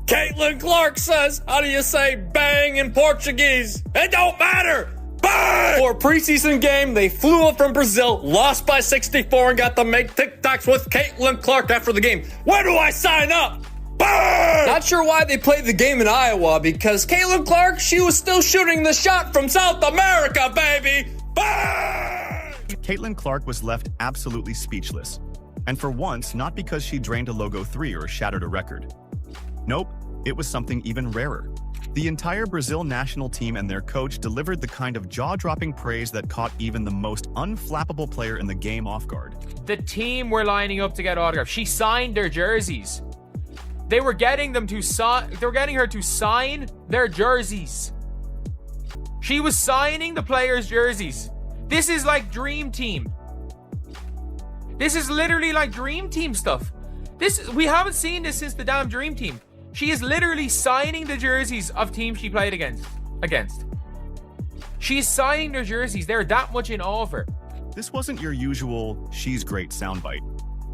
Caitlin Clark says, how do you say bang in Portuguese? It don't matter! Bang! For a preseason game, they flew up from Brazil, lost by 64, and got to make TikToks with Caitlin Clark after the game. Where do I sign up? Bang! Not sure why they played the game in Iowa, because Caitlin Clark, she was still shooting the shot from South America, baby! Bang! Caitlin Clark was left absolutely speechless. And for once, not because she drained a Logo 3 or shattered a record. Nope, it was something even rarer. The entire Brazil national team and their coach delivered the kind of jaw-dropping praise that caught even the most unflappable player in the game off guard. The team were lining up to get autographs. She signed their jerseys. They were getting them to sign. They were getting her to sign their jerseys. She was signing the players' jerseys. This is like Dream Team. This is literally like Dream Team stuff. We haven't seen this since the damn Dream Team. She is literally signing the jerseys of teams she played against. She is signing their jerseys. They're that much in awe of her. This wasn't your usual "she's great" soundbite.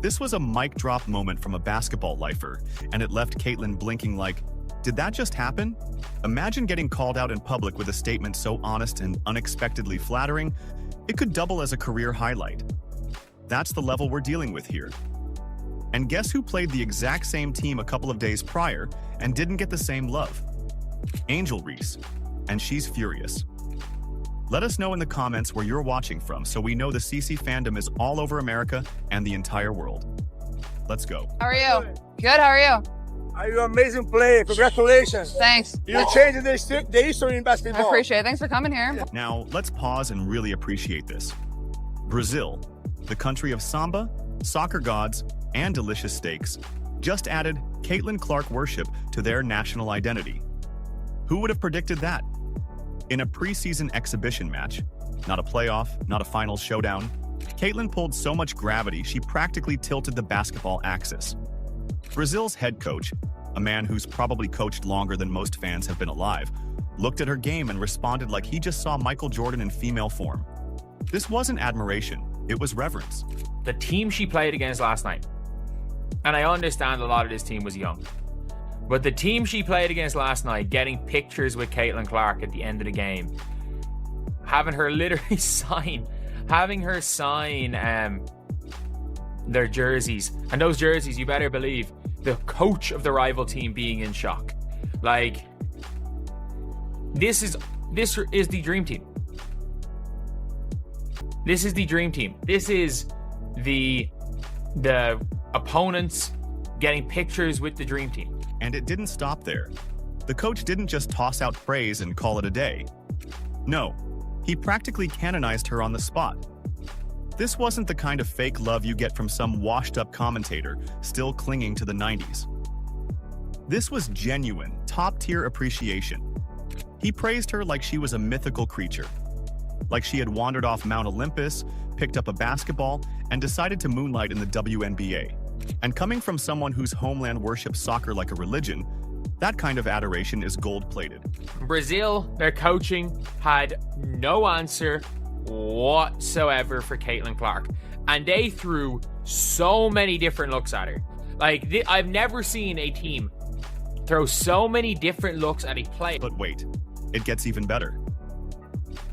This was a mic drop moment from a basketball lifer, and it left Caitlin blinking like, did that just happen? Imagine getting called out in public with a statement so honest and unexpectedly flattering, it could double as a career highlight. That's the level we're dealing with here. And guess who played the exact same team a couple of days prior and didn't get the same love? Angel Reese. And she's furious. Let us know in the comments where you're watching from so we know the CC fandom is all over America and the entire world. Let's go. How are you? Good, how are you? Are you an amazing player? Congratulations. Thanks. You're changing the history in basketball. I appreciate it. Thanks for coming here. Now, let's pause and really appreciate this. Brazil, the country of samba, soccer gods, and delicious steaks, just added Caitlin Clark worship to their national identity. Who would have predicted that? In a preseason exhibition match, not a playoff, not a final showdown, Caitlin pulled so much gravity she practically tilted the basketball axis. Brazil's head coach, a man who's probably coached longer than most fans have been alive, looked at her game and responded like he just saw Michael Jordan in female form. This wasn't admiration, it was reverence. The team she played against last night, and I understand a lot of this team was young, but the team she played against last night, getting pictures with Caitlin Clark at the end of the game, having her literally sign their jerseys, and those jerseys, you better believe, the coach of the rival team being in shock. Like, this is the dream team. This is the dream team. This is the opponents getting pictures with the dream team. And it didn't stop there. The coach didn't just toss out praise and call it a day. No, he practically canonized her on the spot. This wasn't the kind of fake love you get from some washed-up commentator still clinging to the 90s. This was genuine, top-tier appreciation. He praised her like she was a mythical creature, like she had wandered off Mount Olympus, picked up a basketball, and decided to moonlight in the WNBA. And coming from someone whose homeland worships soccer like a religion, that kind of adoration is gold-plated. Brazil, their coaching had no answer whatsoever for Caitlin Clark, and they threw so many different looks at her. Like, I've never seen a team throw so many different looks at a player. But wait, it gets even better.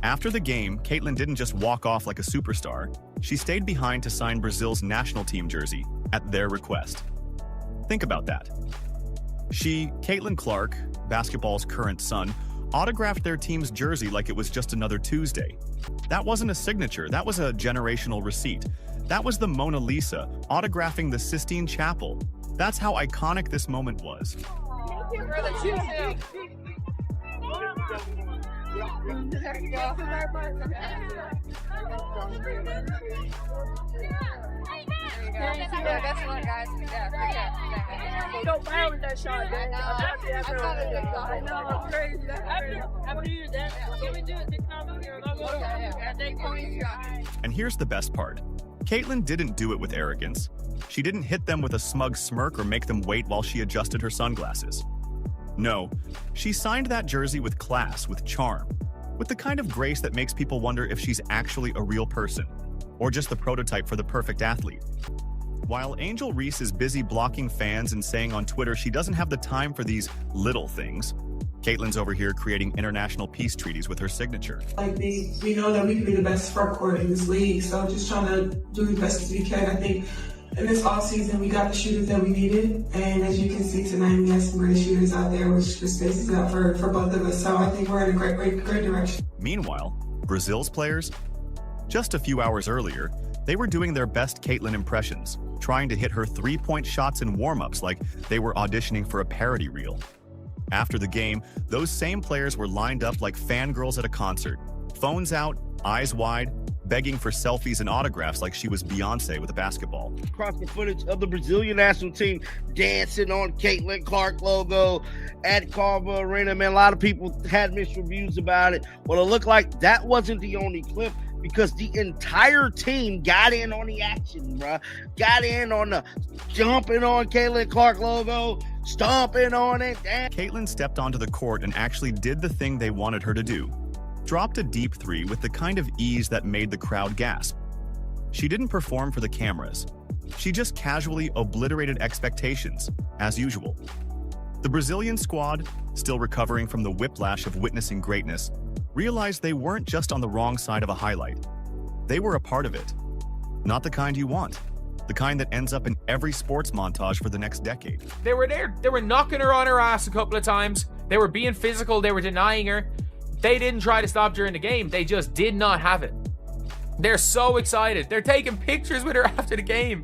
After the game, Caitlin didn't just walk off like a superstar. She stayed behind to sign Brazil's national team jersey at their request. Think about that. Caitlin Clark, basketball's current son, autographed their team's jersey like it was just another Tuesday. That wasn't a signature, that was a generational receipt. That was the Mona Lisa autographing the Sistine Chapel. That's how iconic this moment was. There you go. Yeah, that's one, guys. Yeah. Don't fire with that shot, man. I thought it was I know, I'm crazy. After you, that, can we do it? And here's the best part. Caitlin didn't do it with arrogance. She didn't hit them with a smug smirk or make them wait while she adjusted her sunglasses. No, she signed that jersey with class, with charm, with the kind of grace that makes people wonder if she's actually a real person, or just the prototype for the perfect athlete. While Angel Reese is busy blocking fans and saying on Twitter she doesn't have the time for these little things, Caitlin's over here creating international peace treaties with her signature. We know that we can be the best front court in this league, so just trying to do the best as we can. I think in this offseason, we got the shooters that we needed, and as you can see tonight, we have some great shooters out there, which just spaces out for both of us, so I think we're in a great direction. Meanwhile, Brazil's players? Just a few hours earlier, they were doing their best Caitlin impressions, trying to hit her three-point shots in warm-ups like they were auditioning for a parody reel. After the game, those same players were lined up like fangirls at a concert, phones out, eyes wide, begging for selfies and autographs like she was Beyonce with a basketball. Across the footage of the Brazilian national team dancing on Caitlin Clark logo at Carva Arena. Man, a lot of people had mixed reviews about it. Well, it looked like that wasn't the only clip, because the entire team got in on the action, bruh. Got in on the jumping on Caitlin Clark logo, stomping on it. Caitlin stepped onto the court and actually did the thing they wanted her to do. Dropped a deep three with the kind of ease that made the crowd gasp. She didn't perform for the cameras. She just casually obliterated expectations, as usual. The Brazilian squad, still recovering from the whiplash of witnessing greatness, realized they weren't just on the wrong side of a highlight. They were a part of it. Not the kind you want. The kind that ends up in every sports montage for the next decade. They were there. They were knocking her on her ass a couple of times. They were being physical. They were denying her. They didn't try to stop during the game. They just did not have it. They're so excited. They're taking pictures with her after the game.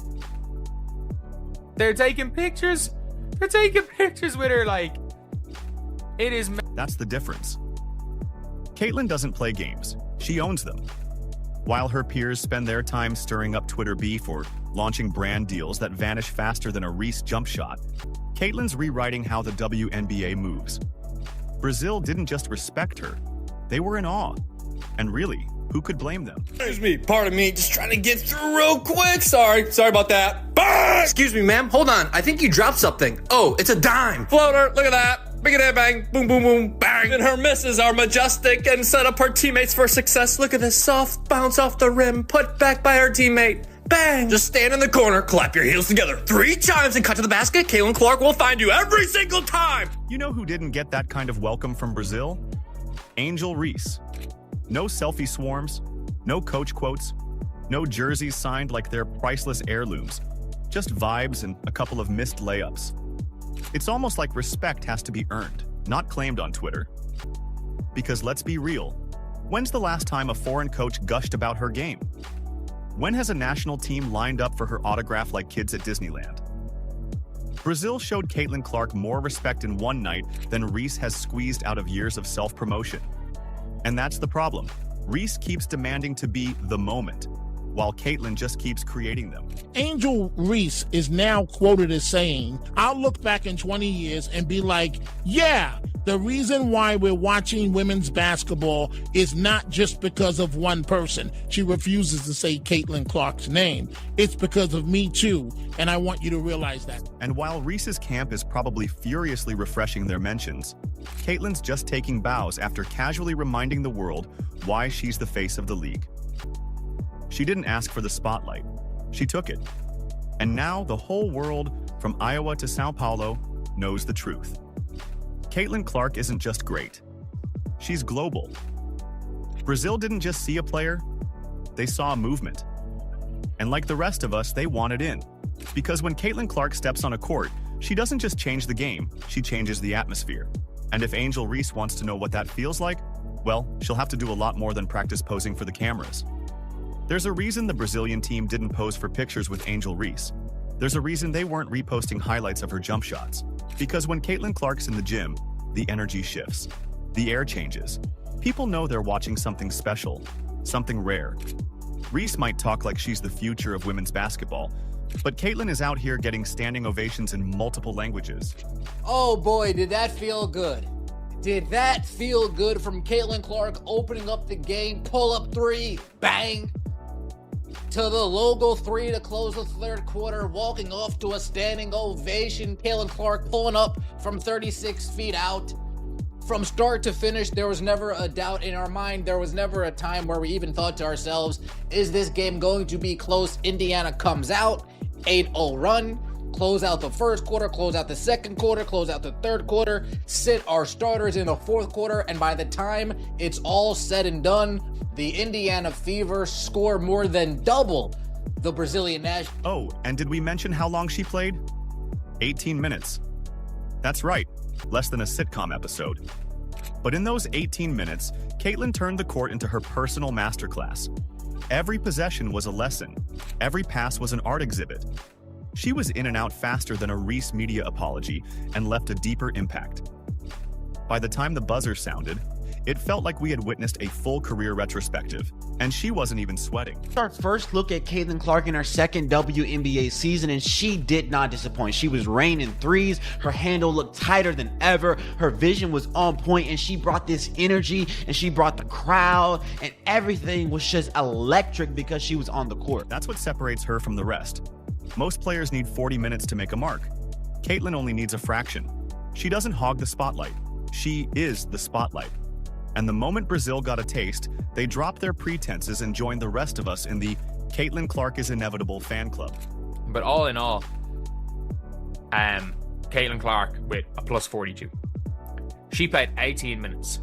They're taking pictures. They're taking pictures with her like it is. That's the difference. Caitlin doesn't play games. She owns them. While her peers spend their time stirring up Twitter beef or launching brand deals that vanish faster than a Reese jump shot, Caitlin's rewriting how the WNBA moves. Brazil didn't just respect her, they were in awe. And really, who could blame them? Excuse me, pardon me, just trying to get through real quick. Sorry about that. Bang! Excuse me, ma'am, hold on. I think you dropped something. Oh, it's a dime. Floater, look at that. Big bang, boom, boom, boom, bang. And her misses are majestic and set up her teammates for success. Look at this soft bounce off the rim, put back by her teammate. Bang! Just stand in the corner, clap your heels together 3 times and cut to the basket. Caitlin Clark will find you every single time. You know who didn't get that kind of welcome from Brazil? Angel Reese. No selfie swarms, no coach quotes, no jerseys signed like they're priceless heirlooms. Just vibes and a couple of missed layups. It's almost like respect has to be earned, not claimed on Twitter. Because let's be real, when's the last time a foreign coach gushed about her game? When has a national team lined up for her autograph like kids at Disneyland? Brazil showed Caitlin Clark more respect in one night than Reese has squeezed out of years of self-promotion. And that's the problem. Reese keeps demanding to be the moment, while Caitlin just keeps creating them. Angel Reese is now quoted as saying, "I'll look back in 20 years and be like, yeah, the reason why we're watching women's basketball is not just because of one person." She refuses to say Caitlin Clark's name. It's because of me too, and I want you to realize that. And while Reese's camp is probably furiously refreshing their mentions, Caitlin's just taking bows after casually reminding the world why she's the face of the league. She didn't ask for the spotlight. She took it. And now the whole world, from Iowa to Sao Paulo, knows the truth. Caitlin Clark isn't just great. She's global. Brazil didn't just see a player, they saw a movement. And like the rest of us, they wanted in. Because when Caitlin Clark steps on a court, she doesn't just change the game, she changes the atmosphere. And if Angel Reese wants to know what that feels like, well, she'll have to do a lot more than practice posing for the cameras. There's a reason the Brazilian team didn't pose for pictures with Angel Reese. There's a reason they weren't reposting highlights of her jump shots. Because when Caitlin Clark's in the gym, the energy shifts. The air changes. People know they're watching something special, something rare. Reese might talk like she's the future of women's basketball, but Caitlin is out here getting standing ovations in multiple languages. Oh boy, did that feel good. Did that feel good from Caitlin Clark opening up the game, pull-up 3, bang! To the logo 3 to close the third quarter, walking off to a standing ovation. Caitlin Clark pulling up from 36 feet out. From start to finish, there was never a doubt in our mind. There was never a time where we even thought to ourselves, is this game going to be close? Indiana comes out. 8-0 run, close out the first quarter, close out the second quarter, close out the third quarter, sit our starters in the fourth quarter, and by the time it's all said and done, the Indiana Fever score more than double the Brazilian national. Oh, and did we mention how long she played? 18 minutes. That's right, less than a sitcom episode. But in those 18 minutes, Caitlin turned the court into her personal masterclass. Every possession was a lesson. Every pass was an art exhibit. She was in and out faster than a Reese media apology and left a deeper impact. By the time the buzzer sounded, it felt like we had witnessed a full career retrospective, and she wasn't even sweating. Our first look at Caitlin Clark in her second WNBA season, and she did not disappoint. She was raining threes, her handle looked tighter than ever, her vision was on point, and she brought this energy, and she brought the crowd, and everything was just electric because she was on the court. That's what separates her from the rest. Most players need 40 minutes to make a mark. Caitlin only needs a fraction. She doesn't hog the spotlight. She is the spotlight. And the moment Brazil got a taste, they dropped their pretenses and joined the rest of us in the Caitlin Clark is inevitable fan club. But all in all, Caitlin Clark with a plus 42. She played 18 minutes.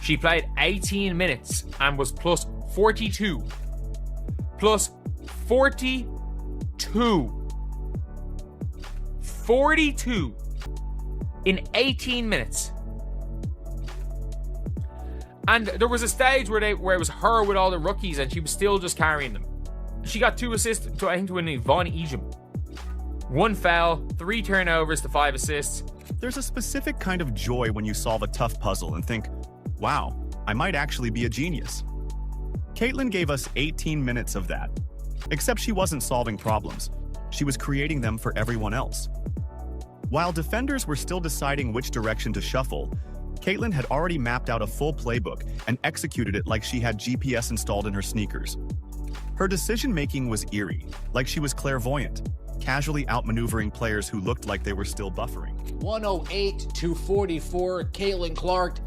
She played 18 minutes and was plus 42. Plus 42. 42 in 18 minutes. And there was a stage where it was her with all the rookies and she was still just carrying them. She got 2 assists to, I think, to an Yvonne Ejim. 1 foul, 3 turnovers to 5 assists. There's a specific kind of joy when you solve a tough puzzle and think, wow, I might actually be a genius. Caitlin gave us 18 minutes of that. Except she wasn't solving problems. She was creating them for everyone else. While defenders were still deciding which direction to shuffle, Caitlin had already mapped out a full playbook and executed it like she had GPS installed in her sneakers. Her decision-making was eerie, like she was clairvoyant, casually outmaneuvering players who looked like they were still buffering. 108-44, Caitlin Clark.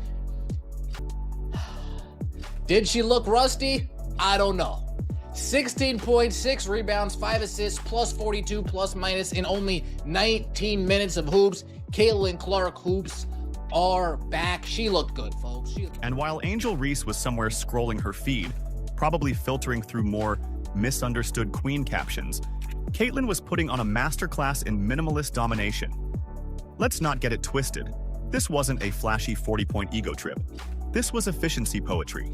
Did she look rusty? I don't know. 16.6 rebounds, 5 assists, plus 42, plus minus in only 19 minutes of hoops. Caitlin Clark hoops are back. She looked good, folks. And while Angel Reese was somewhere scrolling her feed, probably filtering through more misunderstood queen captions, Caitlin was putting on a masterclass in minimalist domination. Let's not get it twisted. This wasn't a flashy 40-point ego trip. This was efficiency poetry.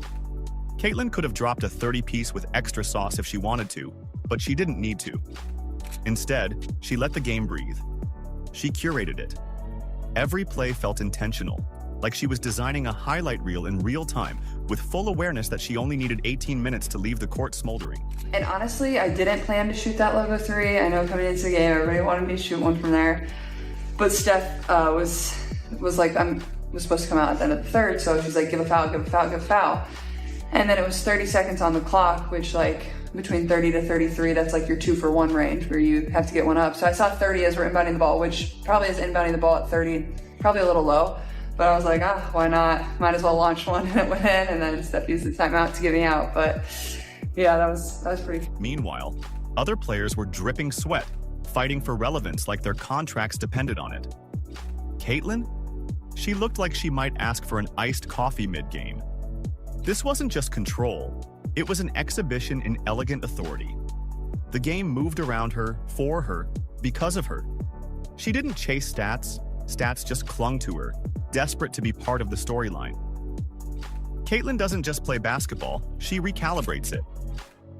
Caitlin could have dropped a 30-piece with extra sauce if she wanted to, but she didn't need to. Instead, she let the game breathe. She curated it. Every play felt intentional, like she was designing a highlight reel in real time, with full awareness that she only needed 18 minutes to leave the court smoldering. And honestly, I didn't plan to shoot that logo 3. I know coming into the game, everybody wanted me to shoot one from there. But Steph was like, was supposed to come out at the end of the third, so she was like, give a foul, give a foul, give a foul. And then it was 30 seconds on the clock, which like between 30 to 33, that's like your 2-for-1 range where you have to get one up. So I saw 30 as we're inbounding the ball, which probably is inbounding the ball at 30, probably a little low. But I was like, why not? Might as well launch one, and it went in, and then Steph used the timeout to get me out. But yeah, that was pretty. Meanwhile, other players were dripping sweat, fighting for relevance like their contracts depended on it. Caitlin? She looked like she might ask for an iced coffee mid-game. This wasn't just control, it was an exhibition in elegant authority. The game moved around her, for her, because of her. She didn't chase stats just clung to her, desperate to be part of the storyline. Caitlin doesn't just play basketball, she recalibrates it.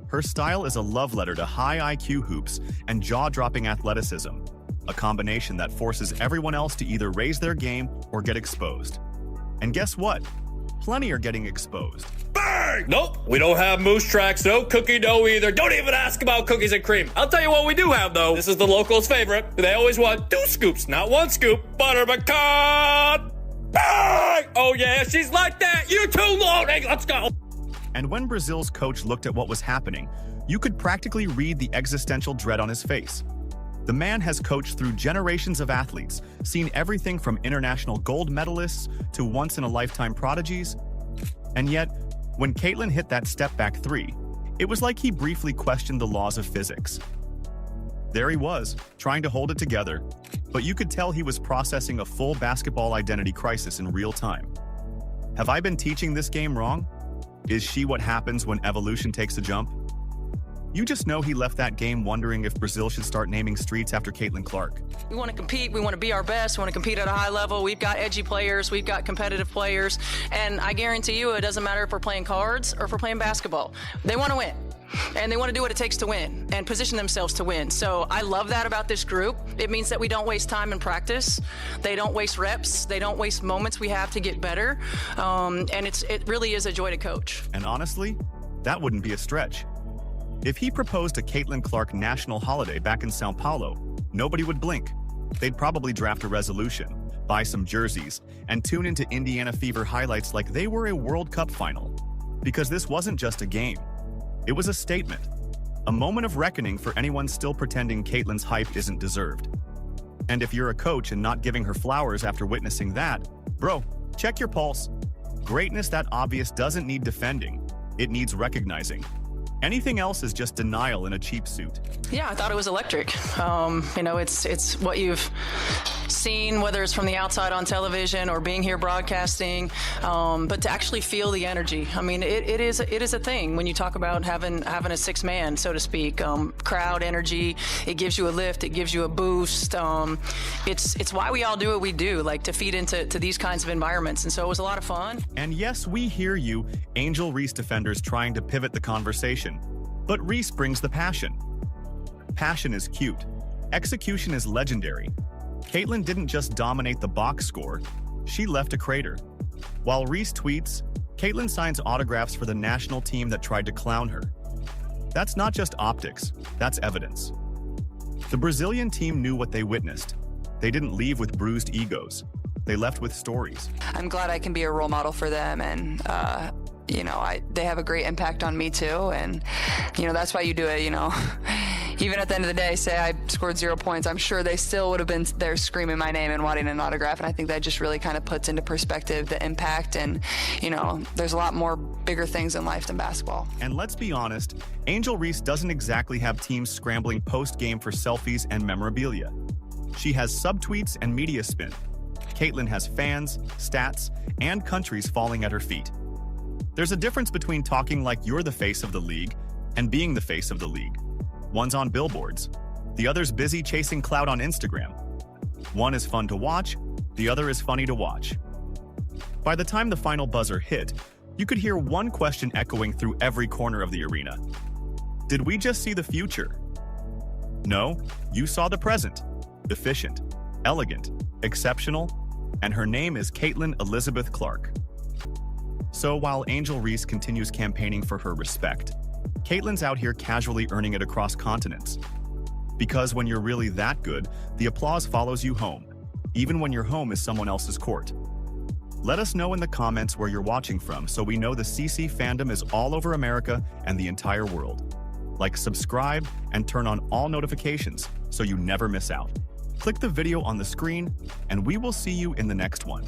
Her style is a love letter to high IQ hoops and jaw-dropping athleticism, a combination that forces everyone else to either raise their game or get exposed. And guess what? Plenty are getting exposed. Bang! Nope, we don't have moose tracks, no cookie dough either. Don't even ask about cookies and cream. I'll tell you what we do have, though. This is the locals' favorite. They always want 2 scoops, not 1 scoop. Butter pecan! Bang! Oh yeah, she's like that. You too, loading. Let's go. And when Brazil's coach looked at what was happening, you could practically read the existential dread on his face. The man has coached through generations of athletes, seen everything from international gold medalists to once-in-a-lifetime prodigies. And yet, when Caitlin hit that step-back 3, it was like he briefly questioned the laws of physics. There he was, trying to hold it together, but you could tell he was processing a full basketball identity crisis in real time. Have I been teaching this game wrong? Is she what happens when evolution takes a jump? You just know he left that game wondering if Brazil should start naming streets after Caitlin Clark. We want to compete. We want to be our best. We want to compete at a high level. We've got edgy players. We've got competitive players. And I guarantee you, it doesn't matter if we're playing cards or if we're playing basketball. They want to win. And they want to do what it takes to win and position themselves to win. So I love that about this group. It means that we don't waste time in practice. They don't waste reps. They don't waste moments we have to get better. And it really is a joy to coach. And honestly, that wouldn't be a stretch. If he proposed a Caitlin Clark national holiday back in Sao Paulo, nobody would blink. They'd probably draft a resolution, buy some jerseys, and tune into Indiana Fever highlights like they were a World Cup final. Because this wasn't just a game. It was a statement. A moment of reckoning for anyone still pretending Caitlin's hype isn't deserved. And if you're a coach and not giving her flowers after witnessing that, bro, check your pulse. Greatness that obvious doesn't need defending. It needs recognizing. Anything else is just denial in a cheap suit. Yeah, I thought it was electric. It's what you've seen, whether it's from the outside on television or being here broadcasting, but to actually feel the energy. I mean, it is a thing when you talk about having a six man, so to speak, crowd energy. It gives you a lift. It gives you a boost. It's why we all do what we do, like to feed into these kinds of environments. And so it was a lot of fun. And yes, we hear you, Angel Reese defenders trying to pivot the conversation. But Reese brings the passion. Passion is cute. Execution is legendary. Caitlin didn't just dominate the box score, she left a crater. While Reese tweets, Caitlin signs autographs for the national team that tried to clown her. That's not just optics, that's evidence. The Brazilian team knew what they witnessed. They didn't leave with bruised egos. They left with stories. I'm glad I can be a role model for them, and they have a great impact on me too, and that's why you do it. Even at the end of the day, say I scored 0 points, I'm sure they still would have been there screaming my name and wanting an autograph, and I think that just really kind of puts into perspective the impact, and there's a lot more bigger things in life than basketball. And let's be honest, Angel Reese doesn't exactly have teams scrambling post-game for selfies and memorabilia. She has subtweets and media spin. Caitlin has fans, stats, and countries falling at her feet. There's a difference between talking like you're the face of the league and being the face of the league. One's on billboards. The other's busy chasing clout on Instagram. One is fun to watch, the other is funny to watch. By the time the final buzzer hit, you could hear one question echoing through every corner of the arena. Did we just see the future? No, you saw the present. Efficient, elegant, exceptional, and her name is Caitlin Elizabeth Clark. So while Angel Reese continues campaigning for her respect, Caitlin's out here casually earning it across continents. Because when you're really that good, the applause follows you home, even when your home is someone else's court. Let us know in the comments where you're watching from so we know the CC fandom is all over America and the entire world. Like, subscribe, and turn on all notifications so you never miss out. Click the video on the screen, and we will see you in the next one.